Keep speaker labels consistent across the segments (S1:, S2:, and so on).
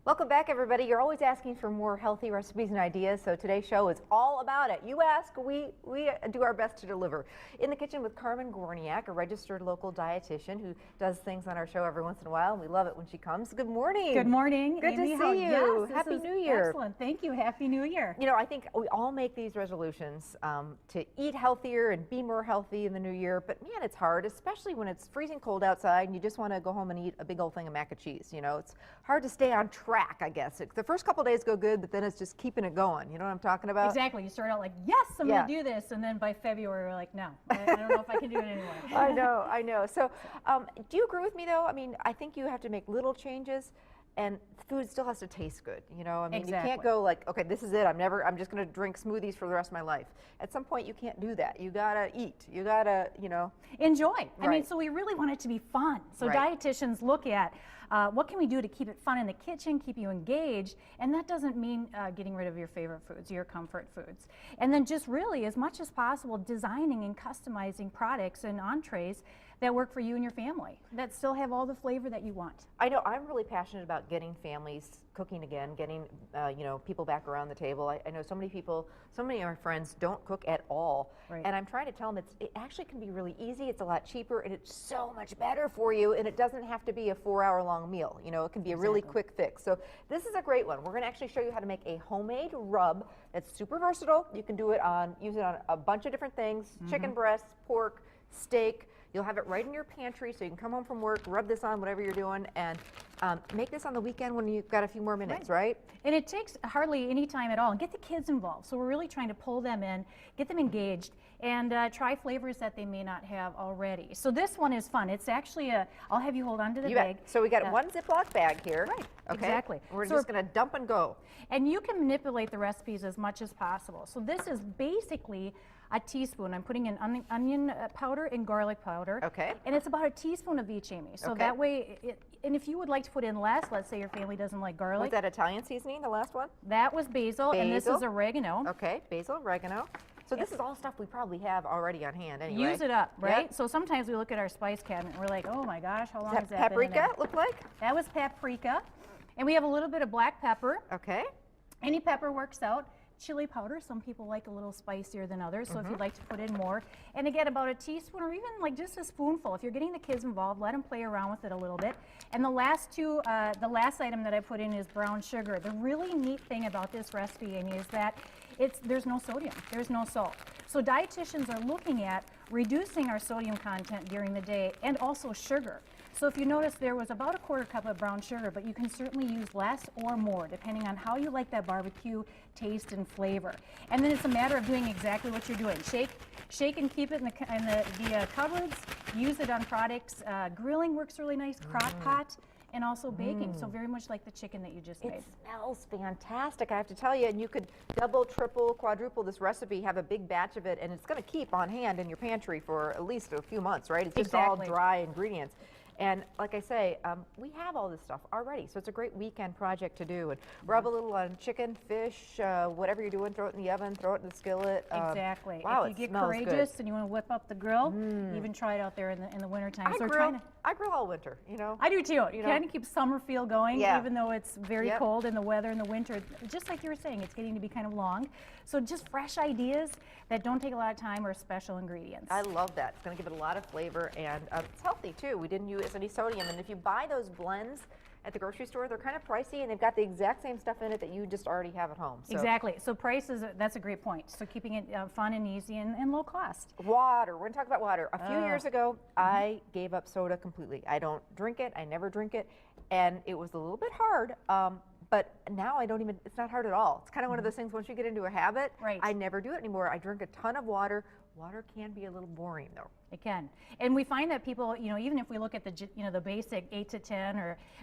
S1: Welcome back, everybody. You're always asking for more healthy recipes and ideas, so today's show is all about it. You ask, we do our best to deliver. In the kitchen with Carmen Gorniak, a registered local dietitian who does things on our show every once in a while, and we love it when she comes. Good morning.
S2: Good morning.
S1: Good
S2: Amy,
S1: to see you.
S2: Yes,
S1: Happy New Year.
S2: Excellent. Thank you. Happy New Year.
S1: You know, I think we all make these resolutions to eat healthier and be more healthy in the new year, but man, it's hard, especially when it's freezing cold outside and you just want to go home and eat a big old thing of mac and cheese. You know, it's hard to stay on track, I guess. The first couple of days go good, but then it's just keeping it going. You know what I'm talking about?
S2: Exactly. You start out like, yes, I'm going to do this. And then by February, we're like, no, I don't know if I can do it anymore.
S1: I know. So do you agree with me, though? I mean, I think you have to make little changes, and food still has to taste good. You know, I mean,
S2: Exactly.
S1: You can't go like, okay, this is it. I'm just going to drink smoothies for the rest of my life. At some point, you can't do that. You got to eat. You got to, you know.
S2: Enjoy.
S1: Right.
S2: I mean, so we really want it to be fun. So dietitians look at what can we do to keep it fun in the kitchen, keep you engaged, and that doesn't mean getting rid of your favorite foods, your comfort foods. And then just really, as much as possible, designing and customizing products and entrees that work for you and your family, that still have all the flavor that you want.
S1: I know I'm really passionate about getting families cooking again, getting you know, people back around the table. I know so many people, so many of my friends don't cook at all, and I'm trying to tell them it actually can be really easy. It's a lot cheaper, and it's so much better for you, and it doesn't have to be a 4-hour-long meal. You know, it can be a really quick fix. So this is a great one. We're going to actually show you how to make a homemade rub that's super versatile. You can do it use it on a bunch of different things: chicken breasts, pork, steak. You'll have it right in your pantry, so you can come home from work, rub this on, whatever you're doing, and make this on the weekend when you've got a few more minutes, right?
S2: And it takes hardly any time at all. And get the kids involved. So we're really trying to pull them in, get them engaged, and try flavors that they may not have already. So this one is fun. It's actually I'll have you hold on to the bag.
S1: So we got one Ziploc bag here.
S2: Right,
S1: okay.
S2: exactly.
S1: We're just going to dump and go.
S2: And you can manipulate the recipes as much as possible. So this is basically a teaspoon. I'm putting in onion powder and garlic powder.
S1: Okay.
S2: And it's about a teaspoon of each, Amy. So that way, and if you would like to put in less, let's say your family doesn't like garlic.
S1: Was that Italian seasoning, the last one?
S2: That was basil, and this is oregano.
S1: Okay, basil, oregano. So this is all stuff we probably have already on hand anyway.
S2: Use it up, right? So sometimes we look at our spice cabinet and we're like, oh my gosh, how long is that
S1: paprika,
S2: been in there?
S1: look like?
S2: That was paprika. And we have a little bit of black pepper.
S1: Okay.
S2: Any pepper works out. Chili powder, some people like a little spicier than others, so if you'd like to put in more. And again, about a teaspoon or even like just a spoonful. If you're getting the kids involved, let them play around with it a little bit. And the last item that I put in is brown sugar. The really neat thing about this recipe, Amy, is that there's no sodium, there's no salt. So dietitians are looking at reducing our sodium content during the day and also sugar. So if you notice, there was about a 1/4 cup of brown sugar, but you can certainly use less or more depending on how you like that barbecue taste and flavor. And then it's a matter of doing exactly what you're doing. Shake and keep it in the cupboards. Use it on products. Grilling works really nice. Crock pot. And also baking, so very much like the chicken that you just made.
S1: It smells fantastic, I have to tell you, and you could double, triple, quadruple this recipe, have a big batch of it, and it's going to keep on hand in your pantry for at least a few months, right? It's just all dry ingredients. And like I say, we have all this stuff already, so it's a great weekend project to do. And rub a little on chicken, fish, whatever you're doing, throw it in the oven, throw it in the skillet.
S2: Exactly.
S1: Wow,
S2: if you get courageous and you want to whip up the grill, even try it out there in the wintertime.
S1: I grill all winter, you know.
S2: I do too. You kind of keep summer feel going, even though it's very cold in the weather in the winter. Just like you were saying, it's getting to be kind of long. So just fresh ideas that don't take a lot of time or special ingredients.
S1: I love that. It's going to give it a lot of flavor, and it's healthy too. We didn't use any sodium, and if you buy those blends at the grocery store, they're kind of pricey, and they've got the exact same stuff in it that you just already have at home. So.
S2: Exactly. So price that's a great point. So keeping it fun and easy and low cost.
S1: Water. We're going to talk about water. A few years ago, I gave up soda completely. I don't drink it. I never drink it, and it was a little bit hard. But now it's not hard at all. It's kind of one of those things, once you get into a habit, I never do it anymore. I drink a ton of water. Water can be a little boring though.
S2: It can. And we find that people, you know, even if we look at the basic 8 to 10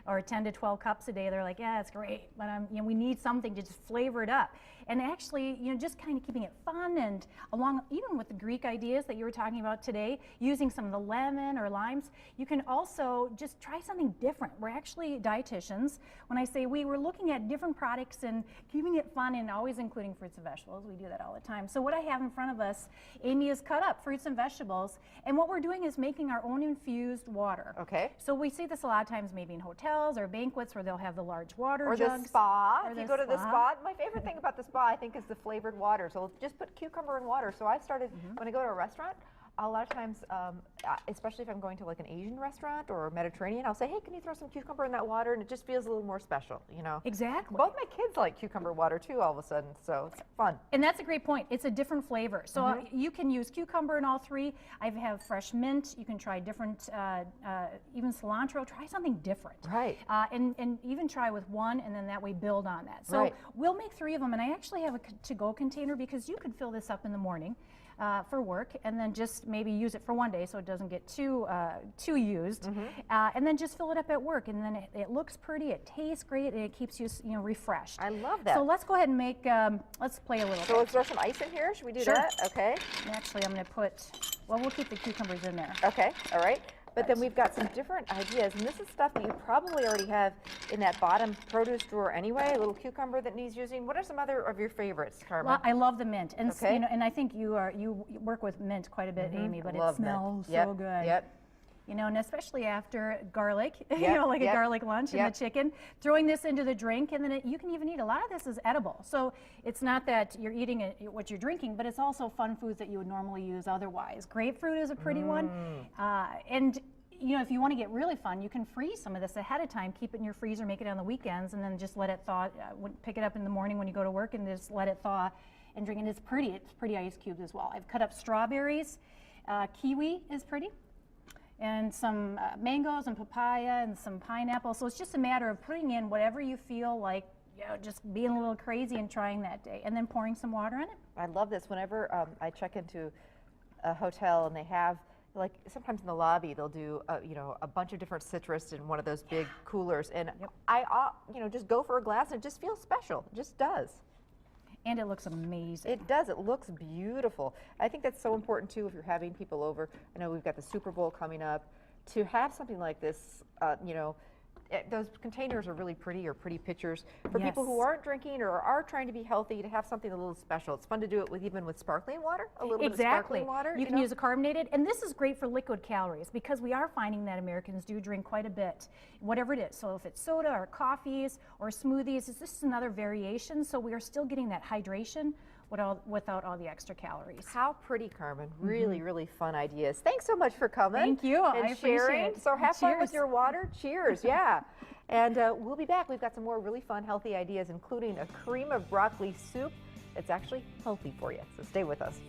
S2: or 10 to 12 cups a day, they're like, yeah, it's great, but we need something to just flavor it up. And actually, just kind of keeping it fun, and along even with the Greek ideas that you were talking about today, using some of the lemon or limes, you can also just try something different. We're actually dietitians. When I say we're looking at different products and keeping it fun, and always including fruits and vegetables. We do that all the time. So what I have in front of us, Amy, is cut up fruits and vegetables, And what we're doing is making our own infused water.
S1: Okay.
S2: So we see this a lot of times maybe in hotels or banquets where they'll have the large water
S1: or
S2: jugs.
S1: The spa.
S2: Or
S1: if you go to the spa, my favorite thing about the spa, I think, is the flavored water. So just put cucumber in water. So I started, when I go to a restaurant, a lot of times, especially if I'm going to like an Asian restaurant or Mediterranean, I'll say, hey, can you throw some cucumber in that water? And it just feels a little more special, you know?
S2: Exactly.
S1: Both my kids like cucumber water too, all of a sudden, so it's fun.
S2: And that's a great point. It's a different flavor. So you can use cucumber in all three. I have fresh mint. You can try different, even cilantro. Try something different.
S1: Right.
S2: And even try with one, and then that way build on that. So we'll make 3 of them, and I actually have a to-go container because you could fill this up in the morning. For work, and then just maybe use it for one day so it doesn't get too used, and then just fill it up at work, and then it looks pretty, it tastes great, and it keeps you refreshed.
S1: I love that.
S2: So let's go ahead and make, let's play a little
S1: So
S2: bit.
S1: let's throw some ice in here. Should we do
S2: Sure.
S1: that? Okay.
S2: And actually, I'm going to put, well, we'll keep the cucumbers in there.
S1: Okay, all right. But then we've got some different ideas, and this is stuff that you probably already have in that bottom produce drawer anyway, a little cucumber that needs using. What are some other of your favorites, Carmen?
S2: Well, I love the mint, and and I think you work with mint quite a bit, Amy, but it smells so good.
S1: Yep.
S2: You know, and especially after garlic,
S1: Yep.
S2: you know, like a garlic lunch and the chicken, throwing this into the drink, and then you can even eat. A lot of this is edible. So it's not that you're eating what you're drinking, but it's also fun foods that you would normally use otherwise. Grapefruit is a pretty one. And, you know, if you want to get really fun, you can freeze some of this ahead of time, keep it in your freezer, make it on the weekends, and then just let it thaw. Pick it up in the morning when you go to work and just let it thaw and drink. And it's pretty ice cubes as well. I've cut up strawberries. Kiwi is pretty. And some mangoes and papaya and some pineapple. So it's just a matter of putting in whatever you feel like, you know, just being a little crazy and trying that day, and then pouring some water in it.
S1: I love this. Whenever I check into a hotel and they have, like, sometimes in the lobby they'll do you know, a bunch of different citrus in one of those big coolers, and I you know, just go for a glass and it just feels special. It just does.
S2: And it looks amazing.
S1: It does. It looks beautiful. I think that's so important too if you're having people over. I know we've got the Super Bowl coming up. To have something like this, you know, those containers are really pretty, or pretty pictures. For people who aren't drinking or are trying to be healthy, to have something a little special. It's fun to do it with, even with sparkling water, a little bit of sparkling water.
S2: You can use a carbonated, and this is great for liquid calories because we are finding that Americans do drink quite a bit, whatever it is. So if it's soda or coffees or smoothies, this is another variation. So we are still getting that hydration without all the extra calories.
S1: How pretty, Carmen. Really, really fun ideas. Thanks so much for coming.
S2: Thank you.
S1: And
S2: I
S1: sharing.
S2: appreciate it.
S1: So have fun with
S2: Cheers.
S1: your water. Cheers. Yeah. And we'll be back. We've got some more really fun, healthy ideas, including a cream of broccoli soup that's actually healthy for you. So stay with us.